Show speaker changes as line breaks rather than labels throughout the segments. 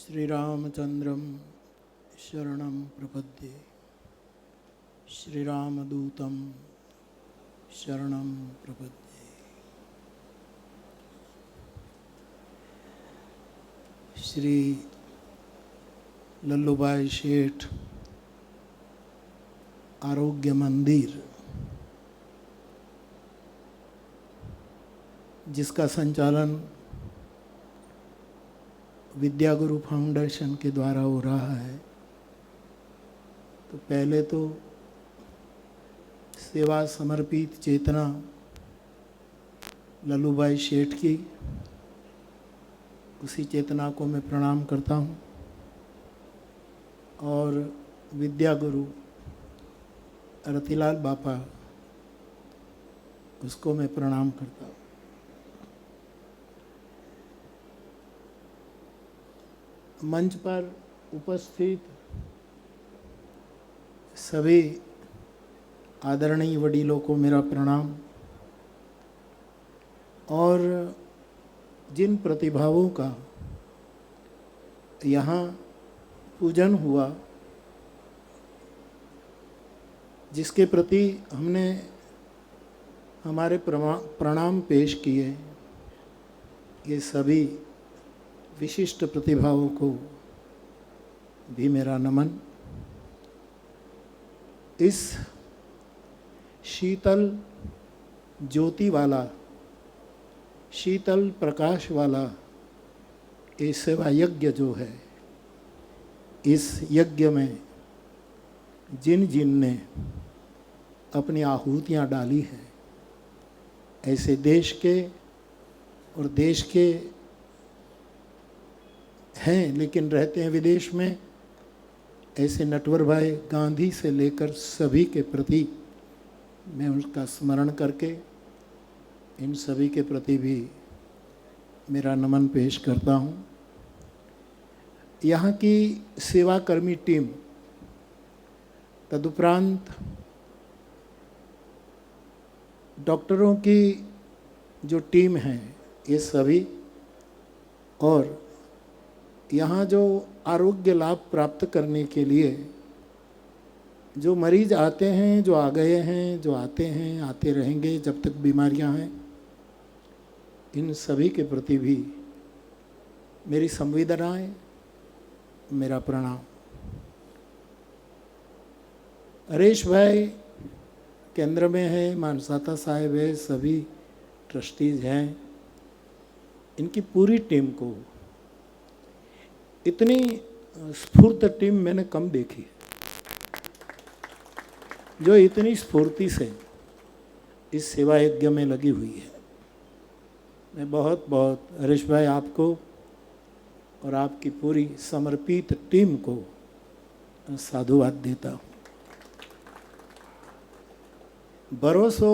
श्रीरामचंद्रं शरणं प्रपद्ये श्रीरामदूतं शरणं प्रपद्ये। श्री लल्लूभाई शेठ आरोग्य मंदिर, जिसका संचालन विद्या गुरु फाउंडेशन के द्वारा हो रहा है, तो पहले तो सेवा समर्पित चेतना लल्लूभाई शेठ की, उसी चेतना को मैं प्रणाम करता हूँ। और विद्या गुरु रतिलाल बापा, उसको मैं प्रणाम करता हूँ। मंच पर उपस्थित सभी आदरणीय वडीलों को मेरा प्रणाम। और जिन प्रतिभाओं का यहाँ पूजन हुआ, जिसके प्रति हमने हमारे प्रणाम पेश किए, ये सभी विशिष्ट प्रतिभाओं को भी मेरा नमन। इस शीतल ज्योति वाला, शीतल प्रकाश वाला ये सेवा यज्ञ जो है, इस यज्ञ में जिन जिन ने अपनी आहुतियाँ डाली है, ऐसे देश के और देश के हैं लेकिन रहते हैं विदेश में, ऐसे नटवर भाई गांधी से लेकर सभी के प्रति मैं उसका स्मरण करके इन सभी के प्रति भी मेरा नमन पेश करता हूँ। यहाँ की सेवाकर्मी टीम, तदुपरांत डॉक्टरों की जो टीम है, ये सभी, और यहाँ जो आरोग्य लाभ प्राप्त करने के लिए जो मरीज आते हैं, जो आ गए हैं, जो आते हैं, आते रहेंगे जब तक बीमारियाँ हैं, इन सभी के प्रति भी मेरी संवेदनाएं, मेरा प्रणाम। हरेश भाई केंद्र में है, मानसाता साहब है, सभी ट्रस्टीज हैं, इनकी पूरी टीम को, इतनी स्फूर्त टीम मैंने कम देखी, जो इतनी स्फूर्ति से इस सेवा यज्ञ में लगी हुई है। मैं बहुत बहुत हरीश भाई आपको और आपकी पूरी समर्पित टीम को साधुवाद देता हूँ। भरोसो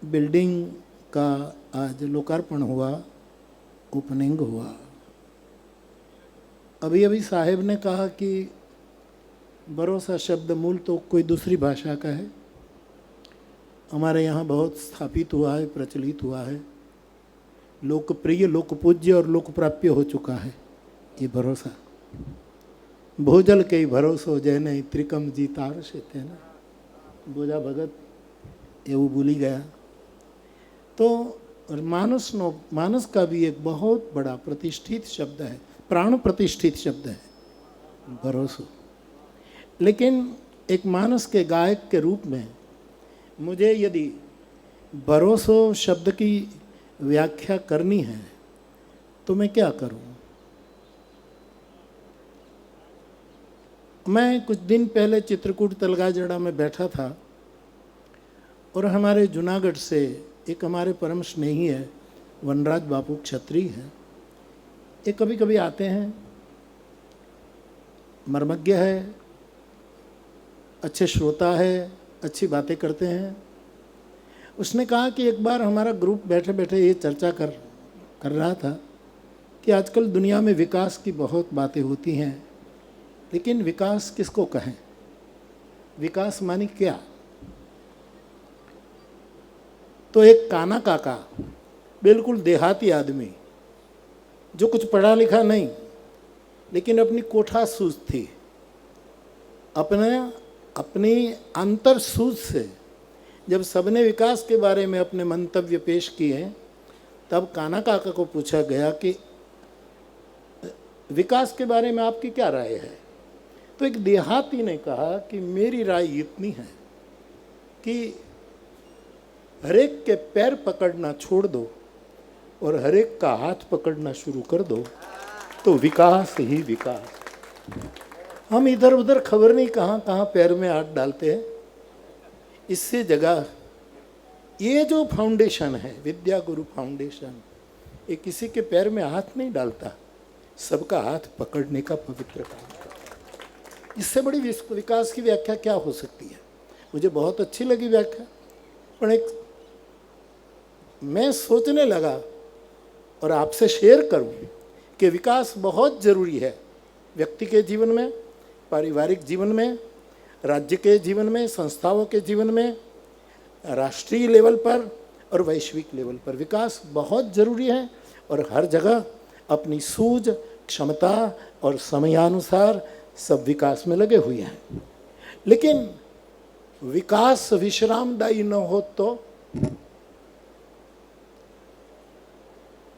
बिल्डिंग का आज लोकार्पण हुआ, ओपनिंग हुआ। अभी अभी साहेब ने कहा कि भरोसा शब्द मूल तो कोई दूसरी भाषा का है, हमारे यहाँ बहुत स्थापित हुआ है, प्रचलित हुआ है, लोकप्रिय, लोकपूज्य और लोकप्राप्य हो चुका है ये भरोसा। भोजल के ही भरोसो जैने त्रिकम जीतार से थे ना, बोझा भगत ये वो भूली गया। तो मानस का भी एक बहुत बड़ा प्रतिष्ठित शब्द है, प्राण प्रतिष्ठित शब्द है भरोसा। लेकिन एक मानस के गायक के रूप में मुझे यदि भरोसो शब्द की व्याख्या करनी है तो मैं क्या करूं? मैं कुछ दिन पहले चित्रकूट तलगाजड़ा में बैठा था और हमारे जूनागढ़ से एक हमारे परम स्नेही है, वनराज बापू क्षत्रिय हैं। ये कभी कभी आते हैं, मर्मज्ञ है, अच्छे श्रोता है, अच्छी बातें करते हैं। उसने कहा कि एक बार हमारा ग्रुप बैठे बैठे ये चर्चा कर रहा था कि आजकल दुनिया में विकास की बहुत बातें होती हैं, लेकिन विकास किसको कहें? विकास मानी क्या? तो एक काना काका, बिल्कुल देहाती आदमी, जो कुछ पढ़ा लिखा नहीं, लेकिन अपनी कोठा सूझ थी, अपनी अंतर सूझ से जब सबने विकास के बारे में अपने मंतव्य पेश किए, तब कान्हा काका को पूछा गया कि विकास के बारे में आपकी क्या राय है। तो एक देहाती ने कहा कि मेरी राय इतनी है कि हरेक के पैर पकड़ना छोड़ दो और हरेक का हाथ पकड़ना शुरू कर दो, तो विकास ही विकास। हम इधर उधर खबर नहीं कहाँ कहाँ पैर में हाथ डालते हैं। इससे जगह ये जो फाउंडेशन है, विद्या गुरु फाउंडेशन, ये किसी के पैर में हाथ नहीं डालता, सबका हाथ पकड़ने का पवित्र काम करता। इससे बड़ी विकास की व्याख्या क्या हो सकती है। मुझे बहुत अच्छी लगी व्याख्या, पर एक मैं सोचने लगा और आपसे शेयर करूं कि विकास बहुत ज़रूरी है व्यक्ति के जीवन में, पारिवारिक जीवन में, राज्य के जीवन में, संस्थाओं के जीवन में, राष्ट्रीय लेवल पर और वैश्विक लेवल पर। विकास बहुत ज़रूरी है और हर जगह अपनी सूझ, क्षमता और समयानुसार सब विकास में लगे हुए हैं। लेकिन विकास विश्रामदायी न हो तो,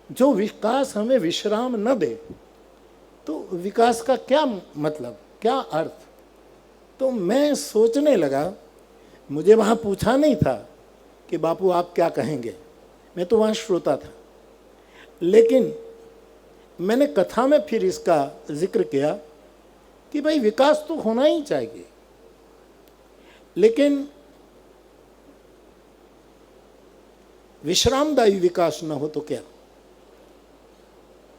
जो विकास हमें विश्राम न दे तो विकास का क्या मतलब, क्या अर्थ। तो मैं सोचने लगा, मुझे वहाँ पूछा नहीं था कि बापू आप क्या कहेंगे, मैं तो वहाँ श्रोता था, लेकिन मैंने कथा में फिर इसका जिक्र किया कि भाई विकास तो होना ही चाहिए, लेकिन विश्रामदायी विकास न हो तो क्या।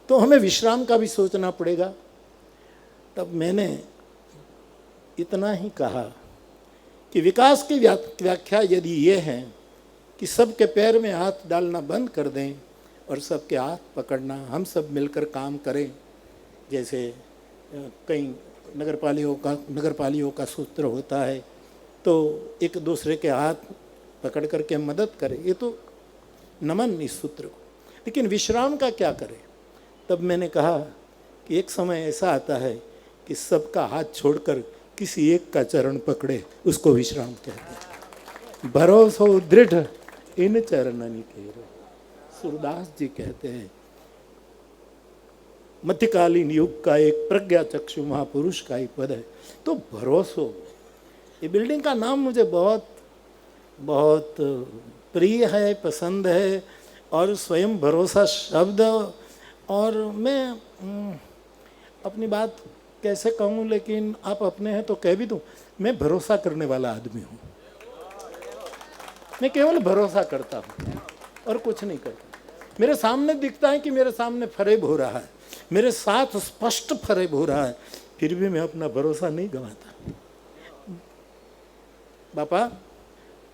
तो हमें विश्राम का भी सोचना पड़ेगा। तब मैंने इतना ही कहा कि विकास की व्याख्या यदि ये है कि सबके पैर में हाथ डालना बंद कर दें और सबके हाथ पकड़ना, हम सब मिलकर काम करें। जैसे कई नगरपालिकाओं का सूत्र होता है, तो एक दूसरे के हाथ पकड़ करके मदद करें, ये तो नमन इस सूत्र को। लेकिन विश्राम का क्या करें। तब मैंने कहा कि एक समय ऐसा आता है कि सबका हाथ छोड़कर किसी एक का चरण पकड़े, उसको विश्राम कहते हैं। भरोसो दृढ़ इन चरणनि केरो, सूरदास जी कहते हैं। मध्यकालीन युग का एक प्रज्ञा चक्षु महापुरुष का ही पद है। तो भरोसो, ये बिल्डिंग का नाम मुझे बहुत बहुत प्रिय है, पसंद है। और स्वयं भरोसा शब्द, और मैं अपनी बात कैसे कहूँ, लेकिन आप अपने हैं तो कह भी दूँ, मैं भरोसा करने वाला आदमी हूँ। मैं केवल भरोसा करता हूँ और कुछ नहीं करता। मेरे सामने दिखता है कि मेरे सामने फरेब हो रहा है, मेरे साथ स्पष्ट फरेब हो रहा है, फिर भी मैं अपना भरोसा नहीं गंवाता। बापा,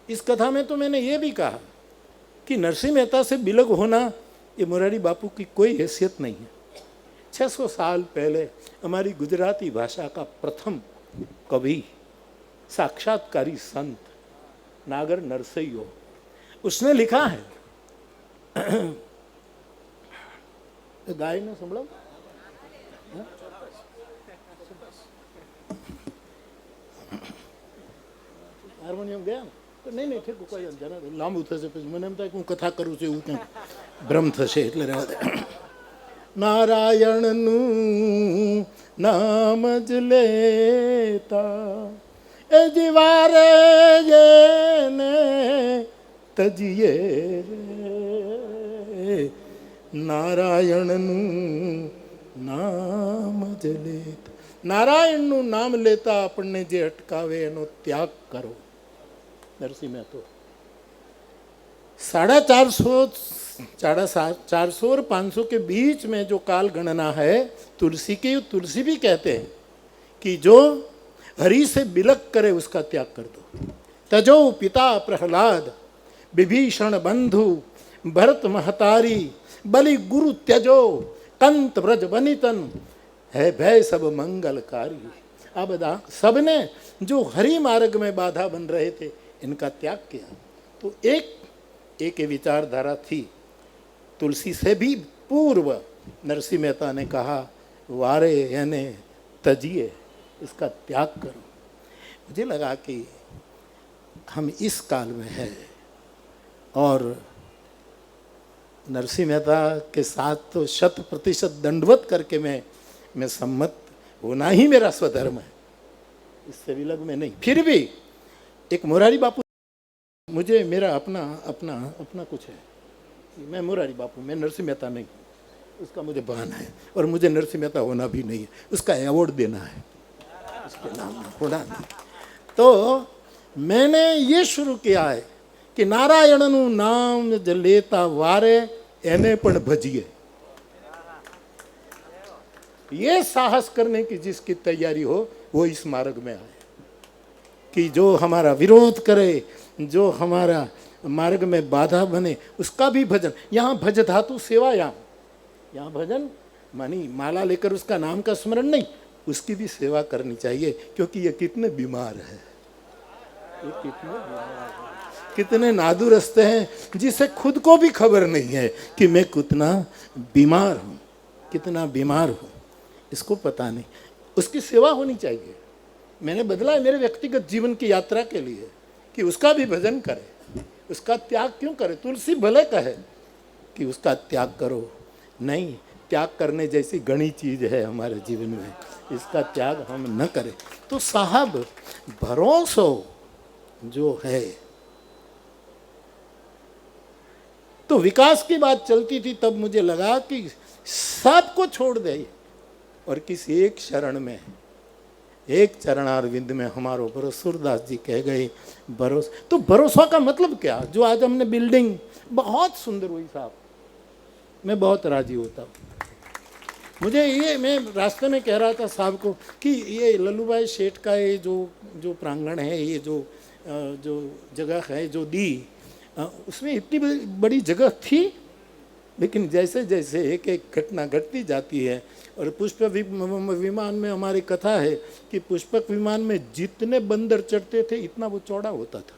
इस कथा में तो मैंने ये भी कहा कि नरसिंह मेहता से बिलग होना ये मुरारी बापू की कोई हैसियत नहीं है। 600 साल पहले हमारी गुजराती भाषा का प्रथम कवि, साक्षात्कारी संत नागर नरसैयो, उसने लिखा है, गाय ने संभला हारमोनियम गया तो नहीं ठीक કોઈ જરા લાંબુ થશે, પછી મને એમ થાય કે હું કથા કરું છું એવું ક્યાંક ભ્રમ થશે, એટલે રહેવા દે। નારાયણનું નામ જ લેતા એ જીવારે જેને તજીએ રે, નારાયણનું નામ જ લેતા, નારાયણનું નામ લેતા આપણને જે અટકાવે એનો ત્યાગ કરો। नरसिंह मेहतो 450 और 500 के बीच में जो काल गणना है तुलसी की, तुलसी भी कहते हैं कि जो हरि से बिलक करे उसका त्याग कर दो। तजो पिता प्रहलाद, विभीषण बंधु, भरत महतारी, बलि गुरु त्यजो, कंत ब्रज बनितन, है भय सब मंगलकारी। अब सबने जो हरि मार्ग में बाधा बन रहे थे इनका त्याग किया। तो एक विचारधारा थी तुलसी से भी पूर्व नरसिंह मेहता ने कहा, वारे यानी तजिए, इसका त्याग करो। मुझे लगा कि हम इस काल में हैं और नरसिंह मेहता के साथ तो 100% दंडवत करके मैं सम्मत होना ही मेरा स्वधर्म है, इससे विलग में नहीं। फिर भी एक मुरारी बापू, मुझे मेरा अपना अपना अपना कुछ है, मैं मुरारी बापू, मैं नरसिंह मेहता नहीं, उसका मुझे बहाना है और मुझे नरसिंह मेहता होना भी नहीं है, उसका अवार्ड देना है, उसके नाम होना नहीं। तो मैंने ये शुरू किया है कि नारायणनु नाम ज लेता वारे एने पण भजिए। ये साहस करने की जिसकी तैयारी हो वो इस मार्ग में आए, कि जो हमारा विरोध करे, जो हमारा मार्ग में बाधा बने, उसका भी भजन। यहाँ भज धातु सेवा, यहाँ भजन मानी माला लेकर उसका नाम का स्मरण नहीं, उसकी भी सेवा करनी चाहिए, क्योंकि ये कितने बीमार है, ये कितने बीमार है, कितने नादुरुस्त हैं, जिसे खुद को भी खबर नहीं है कि मैं कितना बीमार हूँ, कितना बीमार हूँ, इसको पता नहीं। उसकी सेवा होनी चाहिए। मैंने बदला है मेरे व्यक्तिगत जीवन की यात्रा के लिए कि उसका भी भजन करे, उसका त्याग क्यों करे। तुलसी भले कहे कि उसका त्याग करो, नहीं, त्याग करने जैसी घनी चीज है हमारे जीवन में, इसका त्याग हम न करें। तो साहब भरोसा जो है, तो विकास की बात चलती थी, तब मुझे लगा कि सबको छोड़ दे और किसी एक शरण में, एक चरणारविंद में हमारो भरोसा। सूरदास जी कह गए भरोसा। तो भरोसा का मतलब क्या, जो आज हमने बिल्डिंग बहुत सुंदर हुई साहब, मैं बहुत राजी होता हूँ। मुझे ये, मैं रास्ते में कह रहा था साहब को कि ये लल्लूभाई सेठ का ये जो प्रांगण है, ये जो जगह है जो दी, उसमें इतनी बड़ी जगह थी, लेकिन जैसे जैसे एक एक घटना घटती जाती है, और पुष्पक विमान में हमारी कथा है कि पुष्पक विमान में जितने बंदर चढ़ते थे इतना वो चौड़ा होता था।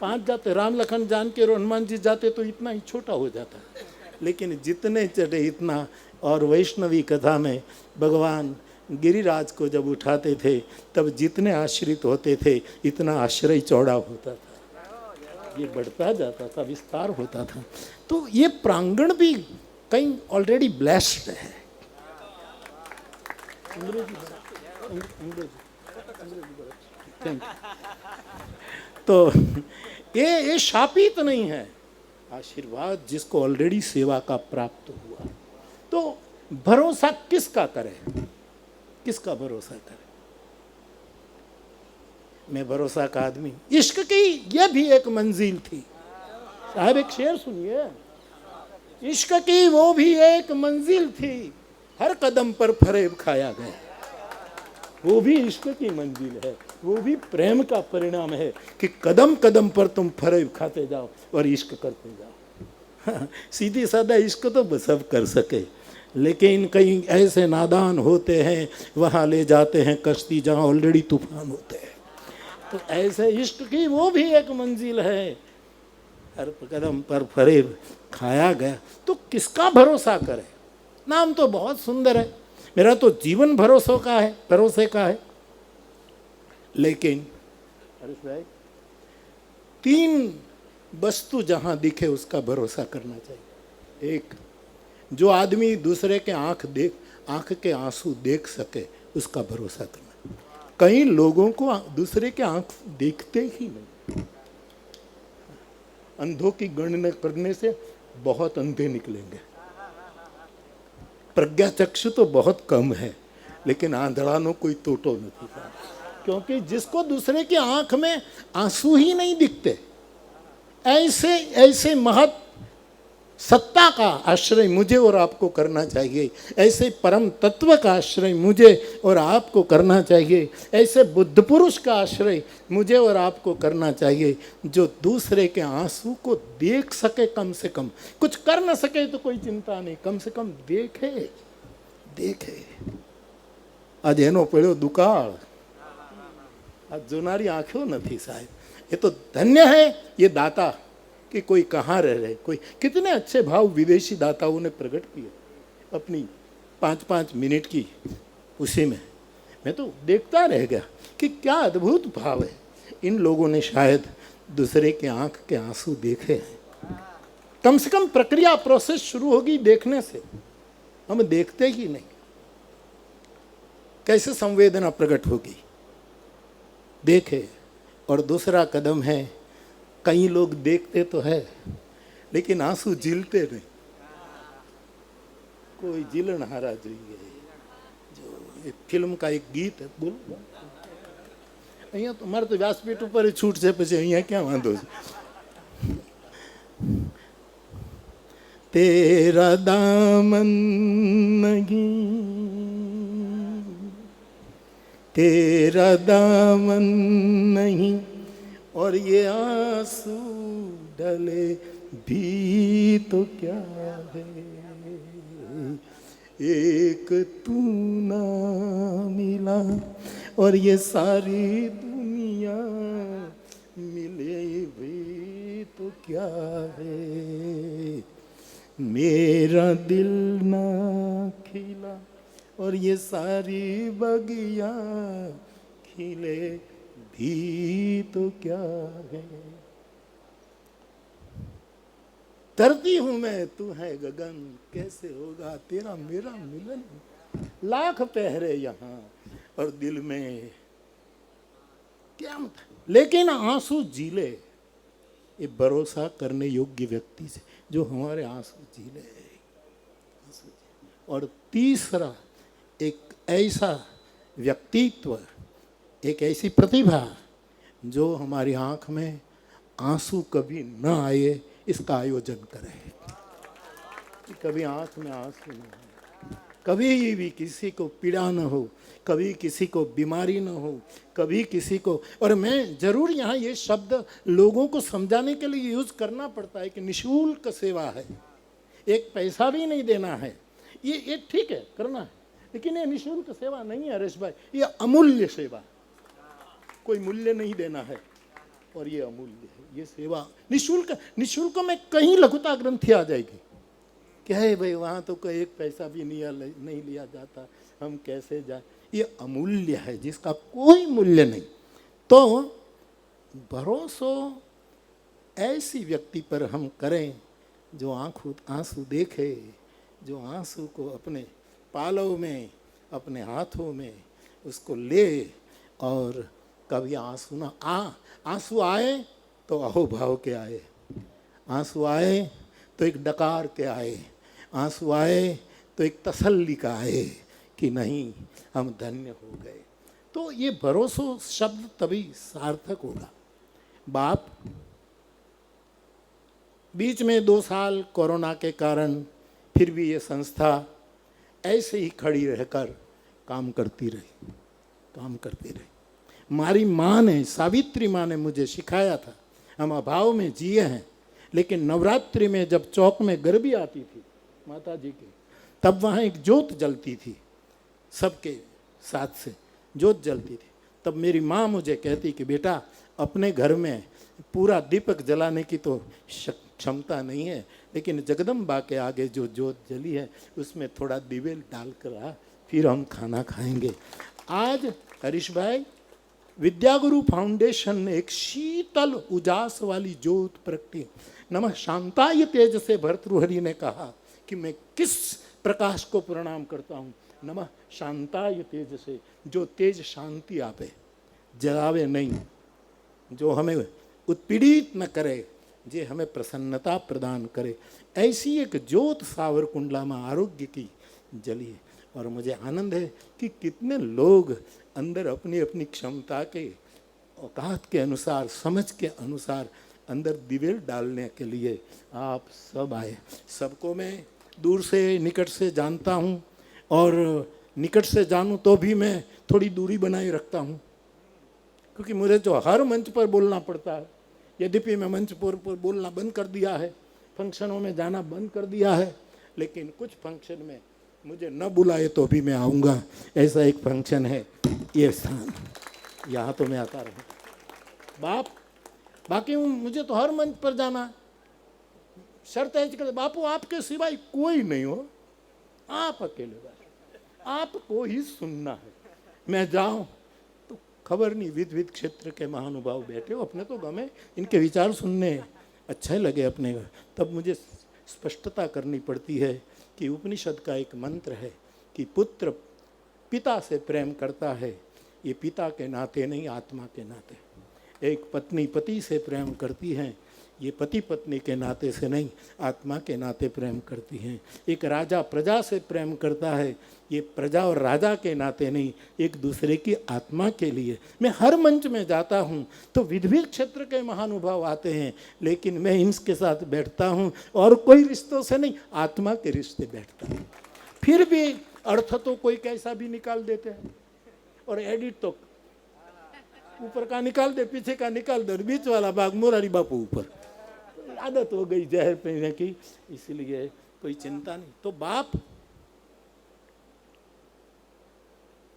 5 जाते, राम लखन जानकी और हनुमान जी जाते तो इतना ही छोटा हो जाता, लेकिन जितने चढ़े इतना। और वैष्णवी कथा में भगवान गिरिराज को जब उठाते थे तब जितने आश्रित होते थे इतना आश्रय चौड़ा होता था, ये बढ़ता जाता था, विस्तार होता था। तो ये प्रांगण भी कहीं ऑलरेडी ब्लेस्ड है। तो ये शापित नहीं है, आशीर्वाद जिसको ऑलरेडी सेवा का प्राप्त हुआ। तो भरोसा किसका करे, किसका भरोसा करे। मैं भरोसा का आदमी। इश्क की यह भी एक मंजिल थी साहब, एक शेर सुनिए। इश्क की वो भी एक मंजिल थी, हर कदम पर फरेब खाया गया। वो भी इश्क की मंजिल है, वो भी प्रेम का परिणाम है कि कदम कदम पर तुम फरेब खाते जाओ और इश्क करते जाओ। सीधी सादा इश्क तो सब कर सके, लेकिन कई ऐसे नादान होते हैं, वहाँ ले जाते हैं कश्ती जहाँ ऑलरेडी तूफान होते हैं। तो ऐसे इश्क की वो भी एक मंजिल है, हर कदम पर फरेब खाया गया। तो किसका भरोसा करे। नाम तो बहुत सुंदर है, मेरा तो जीवन भरोसे का है। लेकिन हरीश भाई, 3 वस्तु जहां दिखे उसका भरोसा करना चाहिए। एक, जो आदमी दूसरे के आंख के आंसू देख सके उसका भरोसा करना। कई लोगों को दूसरे के आंख देखते ही नहीं। अंधों की गणना करने से बहुत अंधे निकलेंगे। प्रज्ञा चक्षु तो बहुत कम है, लेकिन आंधड़ानो कोई तोटो नहीं, क्योंकि जिसको दूसरे की आंख में आंसू ही नहीं दिखते, ऐसे महत सत्ता का आश्रय मुझे और आपको करना चाहिए। ऐसे परम तत्व का आश्रय मुझे और आपको करना चाहिए। ऐसे बुद्ध पुरुष का आश्रय मुझे और आपको करना चाहिए, जो दूसरे के आंसू को देख सके। कम से कम कुछ कर न सके तो कोई चिंता नहीं, कम से कम देखे। आज एनो पड़्यो दुकाळ, आज जोनारी आंखों नहीं साहेब। ये तो धन्य है ये दाता कि कोई कहाँ रह रहे, कोई कितने अच्छे भाव विदेशी दाताओं ने प्रकट किए अपनी 5-5 मिनट की उसी में। मैं तो देखता रह गया कि क्या अद्भुत भाव है। इन लोगों ने शायद दूसरे के आंख के आंसू देखे हैं। कम से कम प्रक्रिया, प्रोसेस शुरू होगी देखने से, हम देखते ही नहीं। कैसे संवेदना प्रकट होगी, देखे। और दूसरा कदम है, कई लोग देखते तो है लेकिन आंसू झिलते नहीं। कोई झिलनहारा જોઈએ। जो एक फिल्म का एक गीत है, बोल અહીંયા તો મારે તો વ્યાસપીઠ ઉપર છૂટ છે, પછી અહીંયા ક્યાં વાંધો છે। तेरा दामन नहीं, तेरा दामन नहीं, और ये आंसू डले भी तो क्या है, एक तू ना मिला और ये सारी दुनिया मिले भी तो क्या है, मेरा दिल ना खिला और ये सारी बगिया खिले भी तो क्या है। धरती हूँ मैं, तू है गगन, कैसे होगा तेरा मेरा मिलन, लाख पहरे यहाँ और दिल में क्या मत। लेकिन आंसू झीले, ये भरोसा करने योग्य व्यक्ति से जो हमारे आंसू झीले। और तीसरा, एक ऐसा व्यक्तित्व, एक ऐसी प्रतिभा जो हमारी आंख में आंसू कभी न आए, इसका आयोजन करे। कि कभी आंख में आंसू न हो, कभी भी किसी को पीड़ा न हो, कभी किसी को बीमारी न हो, कभी किसी को। और मैं जरूर यहाँ ये शब्द लोगों को समझाने के लिए यूज करना पड़ता है कि निःशुल्क सेवा है, एक पैसा भी नहीं देना है। ये ठीक है, करना है, लेकिन ये निःशुल्क सेवा नहीं है हरेश भाई, ये अमूल्य सेवा। कोई मूल्य नहीं देना है और ये अमूल्य है। ये सेवा निःशुल्क, निःशुल्क में कहीं लघुता ग्रंथि आ जाएगी। क्या है भाई, वहाँ तो कोई एक पैसा भी नहीं लिया जाता, हम कैसे जाए। ये अमूल्य है जिसका कोई मूल्य नहीं। तो भरोसा ऐसी व्यक्ति पर हम करें जो आंसू देखे, जो आंसू को अपने पालव में, अपने हाथों में उसको ले। और कभी आंसू ना आंसू आए तो अहोभाव के आए, आंसू आए तो एक डकार के आए, आंसू आए तो एक तसल्ली का आए कि नहीं, हम धन्य हो गए। तो ये भरोसा शब्द तभी सार्थक होगा। बाप बीच में 2 साल कोरोना के कारण फिर भी ये संस्था ऐसे ही खड़ी रहकर काम करती रही। हमारी माँ ने, सावित्री माँ ने मुझे सिखाया था, हम अभाव में जिए हैं, लेकिन नवरात्रि में जब चौक में गरबी आती थी माता जी की, तब वहाँ एक ज्योत जलती थी, सबके साथ से ज्योत जलती थी। तब मेरी माँ मुझे कहती कि बेटा, अपने घर में पूरा दीपक जलाने की तो क्षमता नहीं है, लेकिन जगदम्बा के आगे जो ज्योत जली है उसमें थोड़ा दिवेल डालकर आ, फिर हम खाना खाएंगे। आज हरीश भाई, विद्यागुरु फाउंडेशन ने एक शीतल उजास वाली ज्योत प्रगटी। नमः शांताय तेज से भर्तृहरि ने कहा कि मैं किस प्रकाश को प्रणाम करता हूँ। नमः शांताय तेज से, जो तेज शांति आपे, जलावे नहीं, जो हमें उत्पीड़ित न करे, जे हमें प्रसन्नता प्रदान करे। ऐसी एक ज्योत सावरकुंडला में आरोग्य की जली है। और मुझे आनंद है कि कितने लोग अंदर अपनी अपनी क्षमता के, औकात के अनुसार, समझ के अनुसार अंदर दिवेल डालने के लिए आप सब आए। सबको मैं दूर से निकट से जानता हूँ, और निकट से जानूँ तो भी मैं थोड़ी दूरी बनाए रखता हूँ, क्योंकि मुझे जो हर मंच पर बोलना पड़ता है, यद्यपि मैं मंच पर बोलना बंद कर दिया है, फंक्शनों में जाना बंद कर दिया है, लेकिन कुछ फंक्शन में मुझे न बुलाए तो भी मैं आऊँगा। ऐसा एक फंक्शन है ये स्थान, यहाँ तो मैं आता रहूँ। बाकी मुझे तो हर मंच पर जाना, शर्त ऐसी करते, बापू आपके सिवाय कोई नहीं हो, आप अकेले बस, आपको ही सुनना है। मैं जाऊं तो खबर नहीं, विध विध क्षेत्र के महानुभाव बैठे हो, अपने तो गमे, इनके विचार सुनने अच्छे लगे अपने। तब मुझे स्पष्टता करनी पड़ती है कि उपनिषद का एक मंत्र है कि पुत्र पिता से प्रेम करता है, ये पिता के नाते नहीं, आत्मा के नाते। एक पत्नी पति से प्रेम करती है, ये पति पत्नी के नाते से नहीं, आत्मा के नाते प्रेम करती हैं। एक राजा प्रजा से प्रेम करता है, ये प्रजा और राजा के नाते नहीं, एक दूसरे की आत्मा के लिए। मैं हर मंच में जाता हूँ तो विविध क्षेत्र के महानुभाव आते हैं, लेकिन मैं इनके साथ बैठता हूँ और कोई रिश्तों से नहीं, आत्मा के रिश्ते बैठता हूँ। फिर भी अर्थ तो कोई कैसा भी निकाल देते हैं, और एडिट तो ऊपर का निकाल दे, पीछे का निकाल दे, और बीच वाला भाग मोरारी बापू ऊपर। आदत हो गई जहर पीने की, इसलिए कोई चिंता नहीं। तो बाप,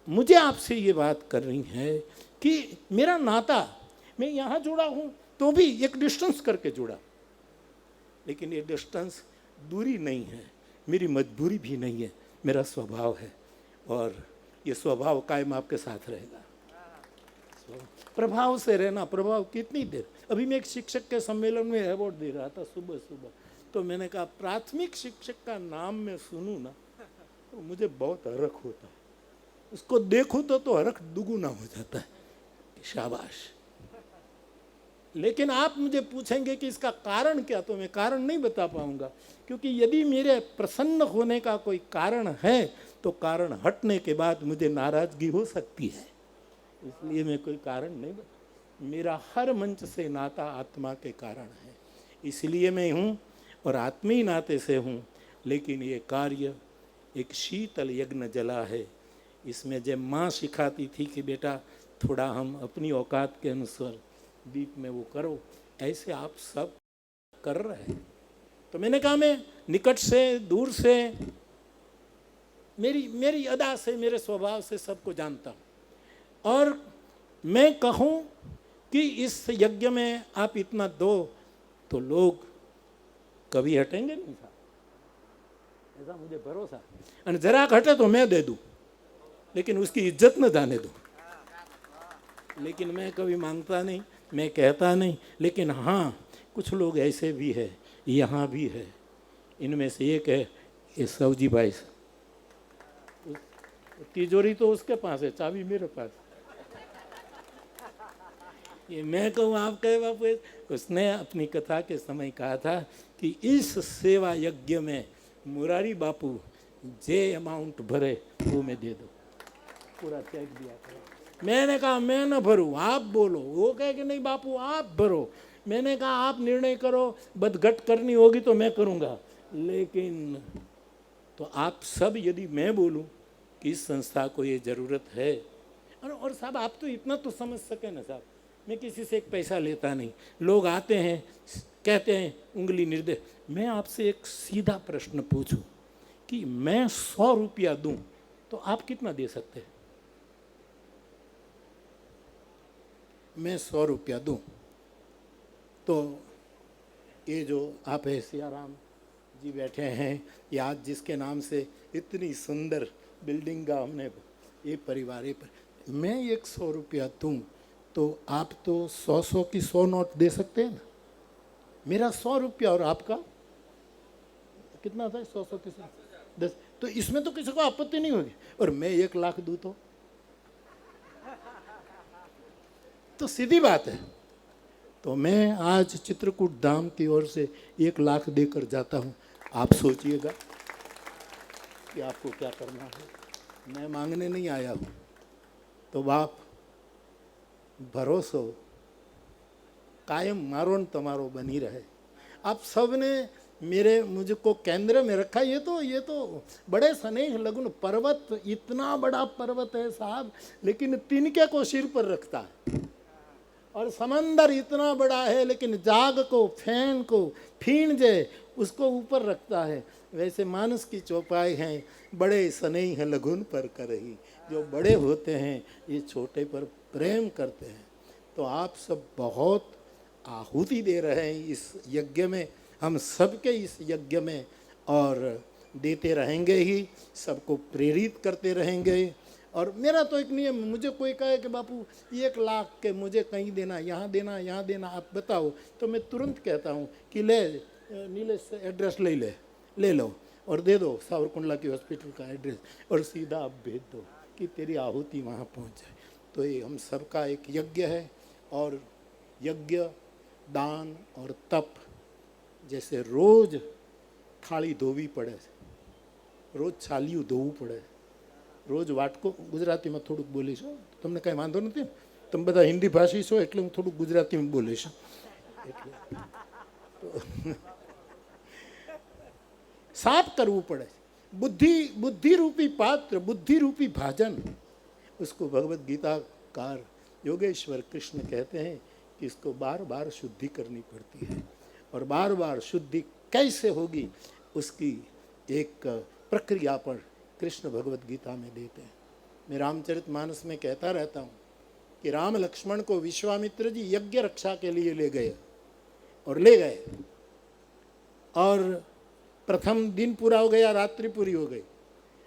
मुझे आपसे ये बात कर रही है कि मेरा नाता, मैं यहाँ जुड़ा हूँ तो भी एक डिस्टेंस करके जुड़ा, लेकिन ये डिस्टेंस दूरी नहीं है, मेरी मजबूरी भी नहीं है, मेरा स्वभाव है, और ये स्वभाव कायम आपके साथ रहेगा। प्रभाव से रहना, प्रभाव कितनी देर। अभी मैं एक शिक्षक के सम्मेलन में अवार्ड दे रहा था सुबह सुबह, तो मैंने कहा प्राथमिक शिक्षक का नाम मैं सुनूं ना तो मुझे बहुत हरख होता है, उसको देखूं तो हरख दुगुना हो जाता है। शाबाश। लेकिन आप मुझे पूछेंगे कि इसका कारण क्या, तो मैं कारण नहीं बता पाऊंगा, क्योंकि यदि मेरे प्रसन्न होने का कोई कारण है तो कारण हटने के बाद मुझे नाराजगी हो सकती है, इसलिए मैं कोई कारण नहीं बता। मेरा हर मंच से नाता आत्मा के कारण है, इसलिए मैं हूँ और आत्मीय नाते से हूँ। लेकिन ये कार्य एक शीतल यज्ञ जला है, इसमें जब माँ सिखाती थी कि बेटा थोड़ा हम अपनी औकात के अनुसार दीप में वो करो, ऐसे आप सब कर रहे हैं। तो मैंने कहा मैं निकट से दूर से, मेरी अदा से, मेरे स्वभाव से सबको जानता हूँ, और मैं कहूँ कि इस यज्ञ में आप इतना दो तो लोग कभी हटेंगे नहीं साहब, ऐसा मुझे भरोसा। और जरा हटे तो मैं दे दूँ, लेकिन उसकी इज्जत न जाने दूँ। लेकिन मैं कभी मांगता नहीं, मैं कहता नहीं, लेकिन हाँ कुछ लोग ऐसे भी है, यहाँ भी है। इनमें से एक है ये सवजी भाई, तिजोरी तो उसके पास है, चाबी मेरे पास। ये मैं कहूँ, आप कहे बापू, उसने अपनी कथा के समय कहा था कि इस सेवा यज्ञ में मुरारी बापू जे अमाउंट भरे वो मैं दे दो, पूरा चेक दिया करो। मैंने कहा मैं न भरूँ, आप बोलो। वो कहे कि नहीं बापू आप भरो। मैंने कहा आप निर्णय करो, बदघट करनी होगी तो मैं करूँगा, लेकिन तो आप सब, यदि मैं बोलूँ कि इस संस्था को ये ज़रूरत है, और साहब आप तो इतना तो समझ सके ना साहब, मैं किसी से एक पैसा लेता नहीं। लोग आते हैं कहते हैं उंगली निर्देश। मैं आपसे एक सीधा प्रश्न पूछूं कि मैं 100 रुपया दूं तो आप कितना दे सकते हैं? मैं 100 रुपया दूं तो ये जो आप है सियाराम जी बैठे हैं, या आज जिसके नाम से इतनी सुंदर बिल्डिंग का हमने ये परिवार, मैं 100 रुपया दूं तो आप तो 100 की 100 नोट दे सकते हैं ना। मेरा 100 रुपया और आपका कितना था? 100 की 10, तो इसमें तो किसी को आपत्ति नहीं होगी। और मैं 1 लाख दूं तो सीधी बात है। तो मैं आज चित्रकूट धाम की ओर से 1 लाख देकर जाता हूं। आप सोचिएगा कि आपको क्या करना है। मैं मांगने नहीं आया हूं। तो बाप भरोसो कायम मारो न तमारो बनी रहे। आप सब ने मुझको केंद्र में रखा। ये तो बड़े स्नेह लगुन पर्वत, इतना बड़ा पर्वत है साहब, लेकिन तिनके को सिर पर रखता है। और समंदर इतना बड़ा है, लेकिन जाग को, फैन को, फीन जे उसको ऊपर रखता है। वैसे मानस की चौपाई हैं, बड़े स्नेह लगुन पर करही। जो बड़े होते हैं ये छोटे पर प्रेम करते हैं। तो आप सब बहुत आहुति दे रहे हैं इस यज्ञ में, हम सबके इस यज्ञ में और देते रहेंगे ही, सबको प्रेरित करते रहेंगे। और मेरा तो एक नियम, मुझे कोई कहे कि बापू 1 लाख के मुझे कहीं देना, यहाँ देना, यहाँ देना, आप बताओ, तो मैं तुरंत कहता हूँ कि ले नीलेश से एड्रेस ले लो और दे दो, सावरकुंडला की हॉस्पिटल का एड्रेस, और सीधा आप भेज दो कि तेरी आहुति वहाँ पहुँच जाए। तो ये हम सबका एक यज्ञ है। और यज्ञ, दान और तप, जैसे रोज थाली धोवी पड़े, रोज छालिયું ધોવું પડે, રોજ વાટકો, ગુજરાતીમાં થોડુંક બોલીશ, તમને કાંઈ વાંધો નથી, તમે બધા હિન્દી ભાષી છો એટલે હું થોડુંક ગુજરાતીમાં બોલીશ. એટલે સાફ કરવું પડે. बुद्धि रूपी पात्र, बुद्धि रूपी भाजन, उसको भगवत गीताकार योगेश्वर कृष्ण कहते हैं कि इसको बार बार शुद्धि करनी पड़ती है। और बार बार शुद्धि कैसे होगी उसकी एक प्रक्रिया पर कृष्ण भगवत गीता में देते हैं। मैं रामचरितमानस में कहता रहता हूँ कि राम लक्ष्मण को विश्वामित्र जी यज्ञ रक्षा के लिए ले गए, और प्रथम दिन पूरा हो गया, रात्रि पूरी हो गई,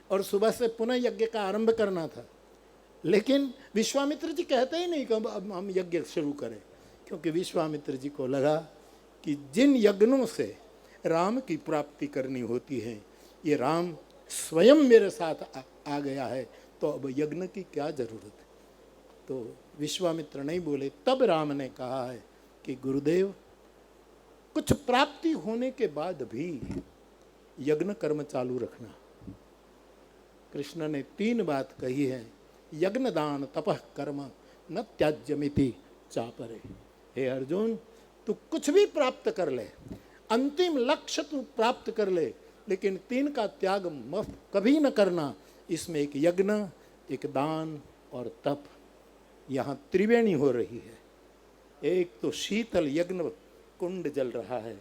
और सुबह से पुनः यज्ञ का आरंभ करना था। लेकिन विश्वामित्र जी कहते ही नहीं कि अब हम यज्ञ शुरू करें, क्योंकि विश्वामित्र जी को लगा कि जिन यज्ञों से राम की प्राप्ति करनी होती है, ये राम स्वयं मेरे साथ आ गया है, तो अब यज्ञ की क्या जरूरत है। तो विश्वामित्र नहीं बोले। तब राम ने कहा है कि गुरुदेव, कुछ प्राप्ति होने के बाद भी यज्ञ कर्म चालू रखना। कृष्ण ने 3 बात कही है, यज्ञ दान तपः कर्म न त्याज्यमिति चापरे। हे अर्जुन, तू कुछ भी प्राप्त कर ले, अंतिम लक्ष्य तू प्राप्त कर ले, लेकिन 3 का त्याग कभी न करना। इसमें एक यज्ञ, एक दान और तप, यहाँ त्रिवेणी हो रही है। एक तो शीतल यज्ञ कुंड जल रहा है,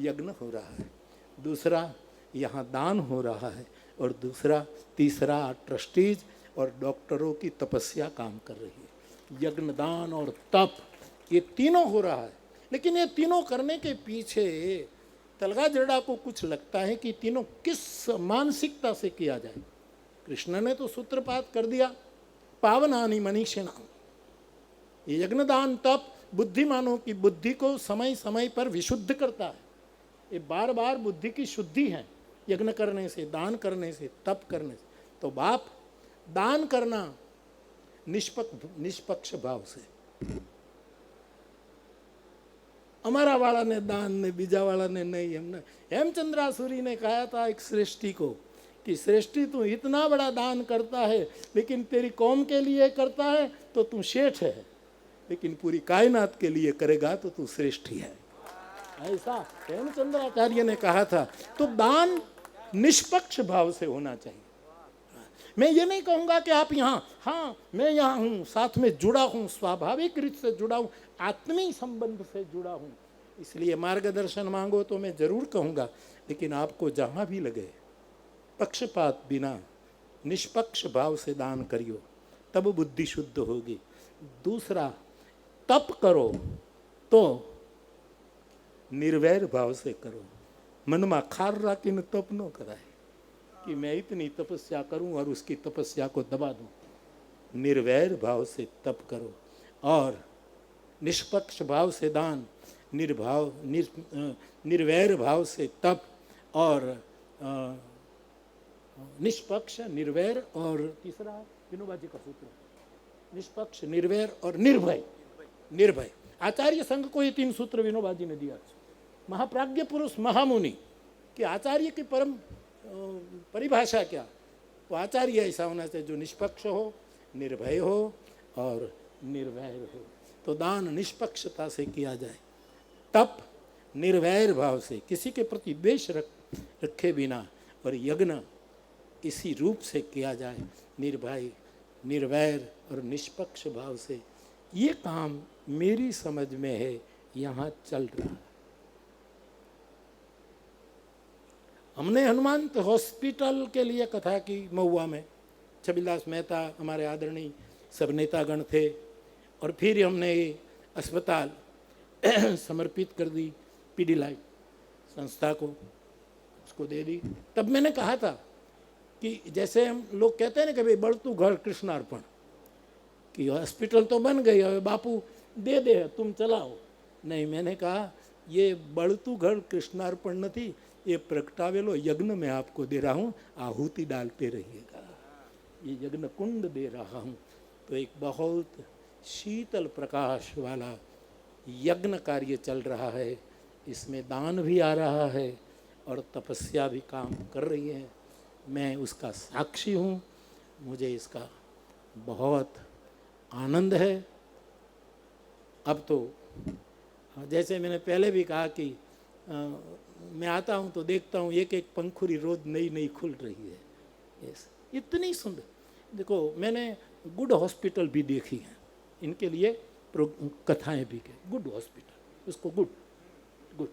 यज्ञ हो रहा है, दूसरा यहाँ दान हो रहा है, और तीसरा ट्रस्टीज और डॉक्टरों की तपस्या काम कर रही है। यज्ञ, दान और तप, ये तीनों हो रहा है। लेकिन ये तीनों करने के पीछे तलगा जड़ा को कुछ लगता है कि तीनों किस मानसिकता से किया जाए। कृष्ण ने तो सूत्रपात कर दिया, पावनानि मनीषिणाम्। ये यज्ञ, दान, तप बुद्धिमानों की बुद्धि को समय समय पर विशुद्ध करता है। ये बार बार बुद्धि की शुद्धि है, यज्ञ करने से, दान करने से, तप करने से। तो बाप, दान करना निष्पक्ष भाव से। हमारा वाला ने दान ने, बीजा वाला ने नहीं। हमने हेमचंद्रासुरी ने कहा था एक श्रेष्ठी को कि श्रेष्ठी तू इतना बड़ा दान करता है, लेकिन तेरी कौम के लिए करता है तो तू शेठ है, लेकिन पूरी कायनात के लिए करेगा तो तू श्रेष्ठी है। ऐसा हेमचंद्राचार्य ने कहा था। तो दान निष्पक्ष भाव से होना चाहिए। मैं ये नहीं कहूँगा कि आप यहाँ, हाँ मैं यहाँ हूँ, साथ में जुड़ा हूँ, स्वाभाविक रूप से जुड़ा हूँ, आत्मीय संबंध से जुड़ा हूँ, इसलिए मार्गदर्शन मांगो तो मैं जरूर कहूँगा। लेकिन आपको जहाँ भी लगे, पक्षपात बिना निष्पक्ष भाव से दान करियो, तब बुद्धि शुद्ध होगी। दूसरा, तप करो तो निर्वैर भाव से करो। मन में खार राखी ने तप न कराए कि मैं इतनी तपस्या करूं और उसकी तपस्या को दबा दूं। निर्वैर भाव से तप करो और निष्पक्ष भाव से दान, निर्वैर भाव से तप, और निष्पक्ष, निर्वैर, और तीसरा विनोबा जी का सूत्र, निष्पक्ष, निर्वैर और निर्भय। आचार्य संघ को ये 3 सूत्र विनोबा जी ने दिया। महाप्राज्ञ पुरुष, महामुनि कि आचार्य की परम परिभाषा क्या? तो आचार्य ऐसा होना चाहिए जो निष्पक्ष हो, निर्भय हो और निर्वैर हो। तो दान निष्पक्षता से किया जाए, तप निर्वैर भाव से, किसी के प्रति द्वेष रखे बिना, और यज्ञ इसी रूप से किया जाए, निर्भय, निर्वैर और निष्पक्ष भाव से। ये काम मेरी समझ में है, यहाँ चल रहा है। हमने हनुमंत हॉस्पिटल के लिए कथा की महुआ में, छबिलदास मेहता हमारे आदरणीय सब नेतागण थे, और फिर हमने ये अस्पताल समर्पित कर दी पीडी लाइफ संस्था को, उसको दे दी। तब मैंने कहा था कि जैसे हम लोग कहते हैं ना कि भाई बढ़तू घर कृष्णार्पण, कि हॉस्पिटल तो बन गई, अब बापू दे दे तुम चलाओ। नहीं, मैंने कहा ये बढ़तू घर कृष्णार्पण नहीं, ये प्रगटावेलो यज्ञ में आपको दे रहा हूँ, आहुति डालते रहिएगा, ये यज्ञ कुंड दे रहा हूँ। तो एक बहुत शीतल प्रकाश वाला यज्ञ कार्य चल रहा है, इसमें दान भी आ रहा है और तपस्या भी काम कर रही है। मैं उसका साक्षी हूँ, मुझे इसका बहुत आनंद है। अब तो जैसे मैंने पहले भी कहा कि मैं आता हूँ तो देखता हूँ एक एक पंखुड़ी रोज नई नई खुल रही है। यस, इतनी सुंदर। देखो, मैंने गुड हॉस्पिटल भी देखी हैं, इनके लिए कथाएं भी की। गुड हॉस्पिटल, उसको गुड गुड,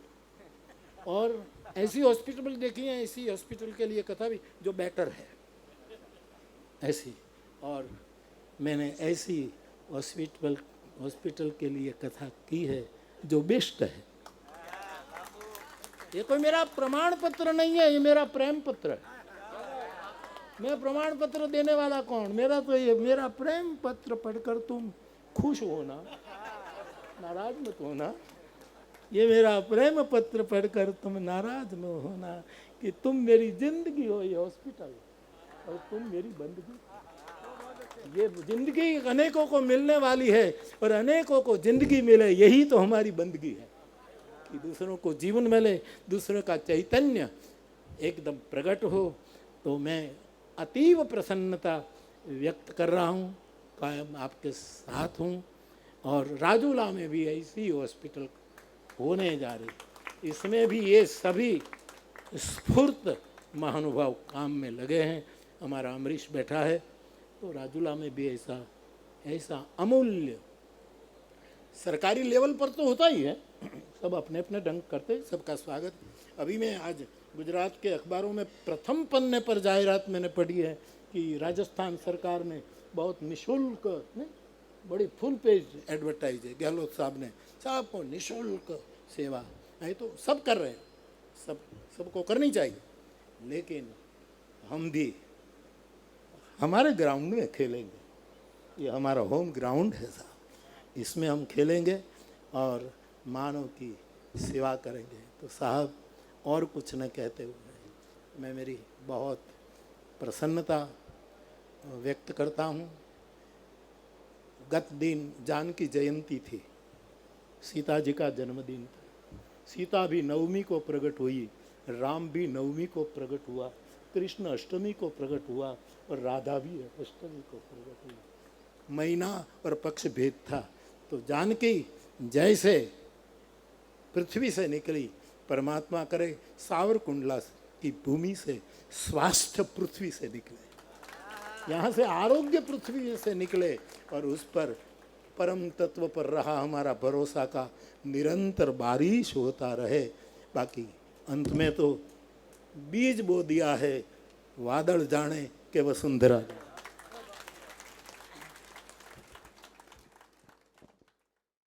और ऐसी हॉस्पिटल देखी हैं, ऐसी हॉस्पिटल के लिए कथा भी जो बेटर है ऐसी। और मैंने ऐसी हॉस्पिटल के लिए कथा की है जो बेस्ट है। ये कोई मेरा प्रमाण पत्र नहीं है, ये मेरा प्रेम पत्र है। मैं प्रमाण पत्र देने वाला कौन? मेरा तो ये मेरा प्रेम पत्र पढ़कर तुम खुश होना, नाराज मत होना। ये मेरा प्रेम पत्र पढ़कर तुम नाराज न होना कि तुम मेरी जिंदगी हो ये हॉस्पिटल और तुम मेरी बंदगी। ये जिंदगी अनेकों को मिलने वाली है और अनेकों को जिंदगी मिले, यही तो हमारी बंदगी है कि दूसरों को जीवन मिले, दूसरों का चैतन्य एकदम प्रकट हो। तो मैं अतीव प्रसन्नता व्यक्त कर रहा हूँ, कायम आपके साथ हूँ। और राजूला में भी ऐसी हॉस्पिटल होने जा रही, इसमें भी ये सभी स्फूर्त महानुभाव काम में लगे हैं। हमारा अमरीश बैठा है, तो राजूला में भी ऐसा अमूल्य, सरकारी लेवल पर तो होता ही है, सब अपने अपने ढंग करते, सबका स्वागत। अभी मैं आज गुजरात के अखबारों में प्रथम पन्ने पर जाहिरात मैंने पढ़ी है कि राजस्थान सरकार ने बहुत निःशुल्क, बड़ी फुल पेज एडवर्टाइज है, गहलोत साहब ने, सबको निःशुल्क सेवा है। तो सब कर रहे हैं, सबको करनी चाहिए, लेकिन हम भी हमारे ग्राउंड में खेलेंगे। ये हमारा होम ग्राउंड है साहब, इसमें हम खेलेंगे और मानव की सेवा करेंगे। तो साहब, और कुछ न कहते हुए मैं मेरी बहुत प्रसन्नता व्यक्त करता हूँ। गत दिन जानकी जयंती थी, सीता जी का जन्मदिन था। सीता भी नवमी को प्रकट हुई, राम भी नवमी को प्रकट हुआ, कृष्ण अष्टमी को प्रकट हुआ और राधा भी अष्टमी को प्रकट हुई। महीना और पक्ष भेद था। तो जानकी जैसे पृथ्वी से निकली, परमात्मा करे सावरकुंडला की भूमि से स्वास्थ्य पृथ्वी से निकले, यहाँ से आरोग्य पृथ्वी से निकले और उस पर परम तत्व पर रहा हमारा भरोसा का निरंतर बारिश होता रहे। बाकी अंत में तो बीज बो दिया है, वादल जाने के वसुंधरा।